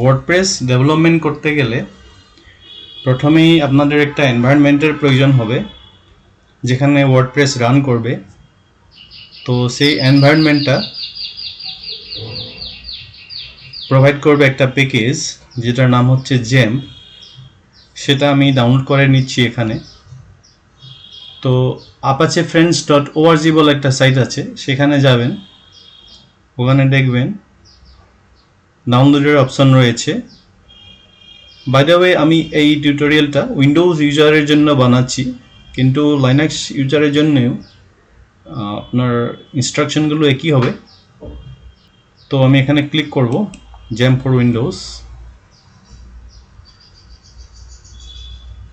WordPress development করতে গেলে প্রথমেই আপনাদের একটা এনভায়রনমেন্টের প্রয়োজন হবে যেখানে ওয়ার্ডপ্রেস রান করবে। তো সেই এনভায়রনমেন্টটা প্রোভাইড করবে একটা প্যাকেজ যেটার নাম হচ্ছে জেম্প। সেটা আমি ডাউনলোড করে নিচ্ছি এখানে। তো apache-friends.org বলে একটা সাইট আছে, সেখানে যাবেন, ওখানে দেখবেন ডাউনলোডের অপশন রয়েছে। বাই দ্য ওয়ে, আমি এই টিউটোরিয়ালটা উইন্ডোজ ইউজারের জন্য বানাচ্ছি, কিন্তু লাইনাক্স ইউজারের জন্যও আপনার ইনস্ট্রাকশনগুলো একই হবে। তো আমি এখানে ক্লিক করব জেম ফর উইন্ডোজ।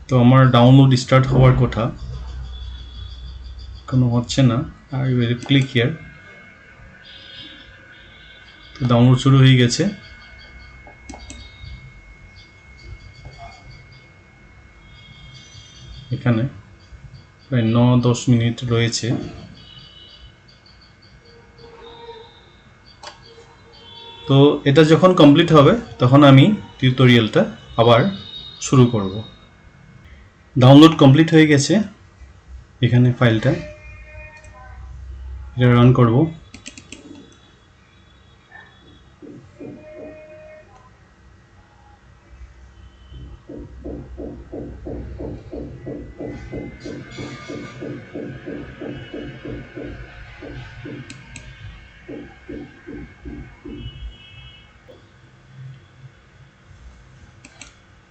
তো আমার ডাউনলোড স্টার্ট হওয়ার কথা, কোনো হচ্ছে না। I will click here. তো ডাউনলোড শুরু হয়ে গেছে। এখানে প্রায় 9-10 মিনিট রয়েছে। তো এটা যখন কমপ্লিট হবে তখন আমি টিউটোরিয়ালটা আবার শুরু করব। ডাউনলোড কমপ্লিট হয়ে গেছে। এখানে ফাইলটা এটা রান করব।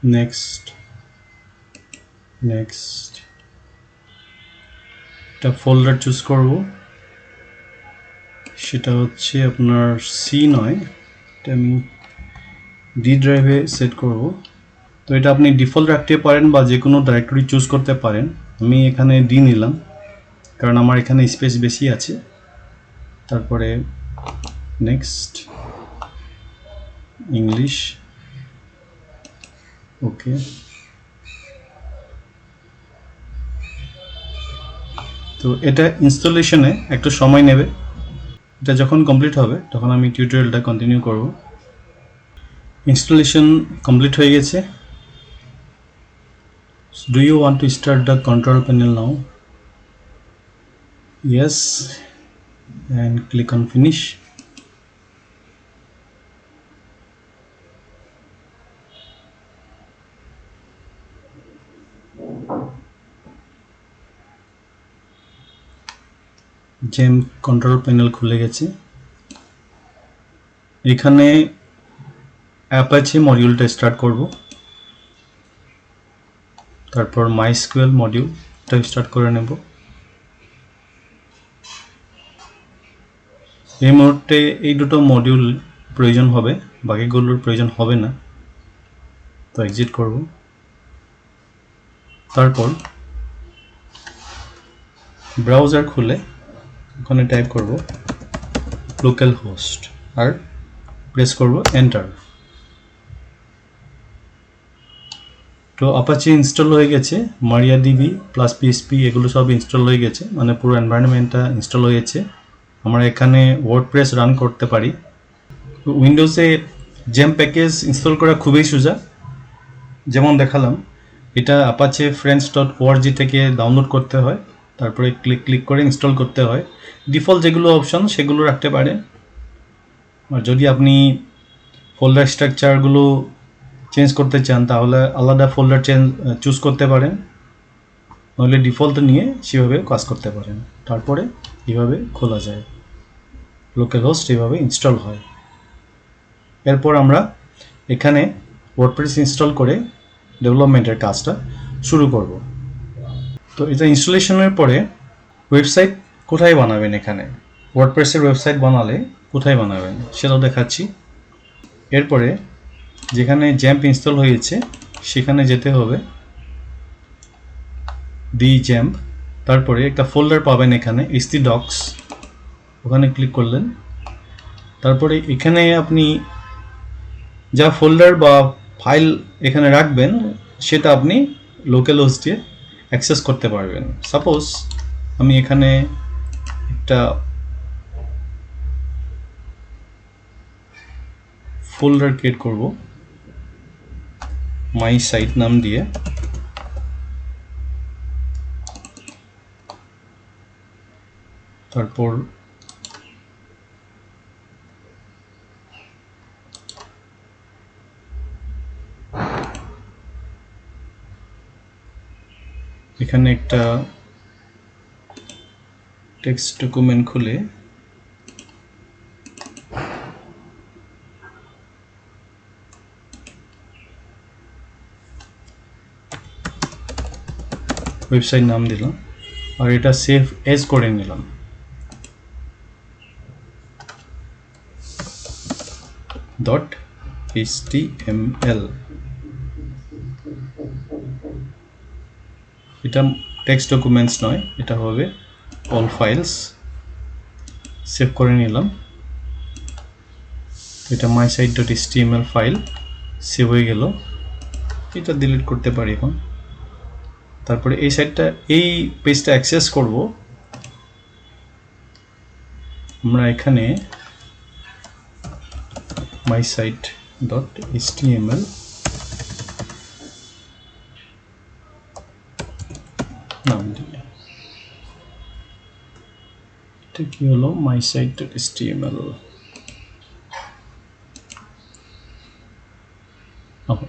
নেক্সট একটা ফোল্ডার চুজ করব। সেটা হচ্ছে আপনার সি নয়, এটা আমি ডি ড্রাইভে সেট করব। তো এটা আপনি ডিফল্ট রাখতে পারেন বা যে কোনো ডাইরেক্টরি চুজ করতে পারেন। আমি এখানে ডি নিলাম কারণ আমার এখানে স্পেস বেশি আছে। তারপরে নেক্সট, ইংলিশ, ওকে। তো এটা ইনস্টলেশনে একটু সময় নেবে। এটা যখন কমপ্লিট হবে তখন আমি টিউটোরিয়ালটা কন্টিনিউ করব। ইনস্টলেশন কমপ্লিট হয়ে গেছে। Do you want to start the control panel now? Yes, and click on finish. জেম কন্ট্রোল প্যানেল খুলে গেছে। এখানে অ্যাপাচে মডিউলটা স্টার্ট করব। তারপর মাইস্কুয়েল মডিউলটা স্টার্ট করে নেব। এই মুহূর্তে এই দুটো মডিউল প্রয়োজন হবে, বাকিগুলোর প্রয়োজন হবে না। তো এক্সিট করব। তারপর ব্রাউজার খুলে ওখানে টাইপ করব লোকাল হোস্ট আর প্রেস করব এন্টার। তো অ্যাপাচে ইনস্টল হয়ে গেছে, মারিয়াডিবি প্লাস পিএসপি এগুলো সব ইনস্টল হয়ে গেছে, মানে পুরো এনভায়রনমেন্টটা ইনস্টল হয়েছে। আমরা এখানে ওয়ার্ডপ্রেস রান করতে পারি। উইন্ডোজে জেম প্যাকেজ ইনস্টল করা খুবই সোজা। যেমন দেখালাম, এটা apache-friends.org থেকে ডাউনলোড করতে হয়, তারপরে ক্লিক করে ইনস্টল করতে হয়। ডিফল্ট যেগুলো অপশন সেগুলো রাখতে পারেন। আর যদি আপনি ফোল্ডার স্ট্রাকচারগুলো চেঞ্জ করতে চান তাহলে আলাদা ফোল্ডার চুজ করতে পারেন, নইলে ডিফল্ট নিয়ে সেভাবে কাজ করতে পারেন। তারপরে এইভাবে খোলা যায়, লোকাল হোস্ট এইভাবে ইনস্টল হয়। এরপর আমরা এখানে ওয়ার্ডপ্রেস ইনস্টল করে ডেভেলপমেন্টের কাজটা শুরু করব। তো এটা ইনস্টলেশনের পরে ওয়েবসাইট কোথায় বানাবেন, এখানে ওয়ার্ডপ্রেসের ওয়েবসাইট বানালে কোথায় বানাবেন সেটাও দেখাচ্ছি। এরপরে যেখানে জ্যাম্প ইনস্টল হয়েছে সেখানে যেতে হবে, ডি জ্যাম্প। তারপরে একটা ফোল্ডার পাবেন এখানে htdocs, ওখানে ক্লিক করলেন। তারপরে এখানে আপনি যা ফোল্ডার বা ফাইল এখানে রাখবেন সেটা আপনি লোকাল হোস্টে অ্যাক্সেস করতে পারবেন। সাপোজ আমি এখানে একটা ফোল্ডার ক্রিয়েট করব, মাই সাইট নাম দিয়ে তারপর এখানে একটা টেক্সট ডকুমেন্ট খুলে ওয়েবসাইট নাম দিলাম আর এটা সেভ এজ করে নিলাম .html এটা টেক্সট ডকুমেন্টস নয়, এটা হবে অল ফাইলস। সেভ করে নিলাম। এটা mysite.html ফাইল সেভ হয়ে গেল। এটা ডিলিট করতে পারি এখন। তারপরে এই সাইটটা, এই পেজটা অ্যাক্সেস করব আমরা এখানে mysite.html নাম দিয়ে, এটা কি হলো mysite.html,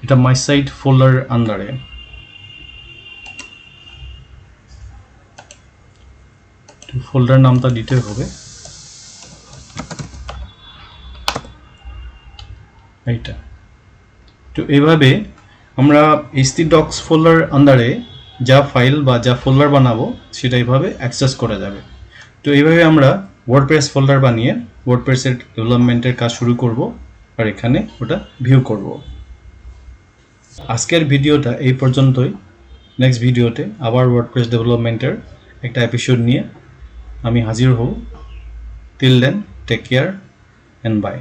এটা mysite ফোল্ডার আন্ডারে। ফোল্ডার নামটা দিতে হবে এইটা। তো এইভাবে আমরা htdocs ফোল্ডার আন্ডারে যা ফাইল বা যা ফোল্ডার বানাবো সেটা এইভাবে অ্যাক্সেস করা যাবে। তো এইভাবে আমরা ওয়ার্ডপ্রেস ফোল্ডার বানিয়ে ওয়ার্ডপ্রেসের ডেভেলপমেন্টের কাজ শুরু করব আর এখানে ওটা ভিউ করব। আজকের ভিডিওটা এই পর্যন্তই। নেক্সট ভিডিওতে আবার ওয়ার্ডপ্রেস ডেভেলপমেন্টের একটা এপিসোড নিয়ে আমি হাজির হব। Till then, take care and by.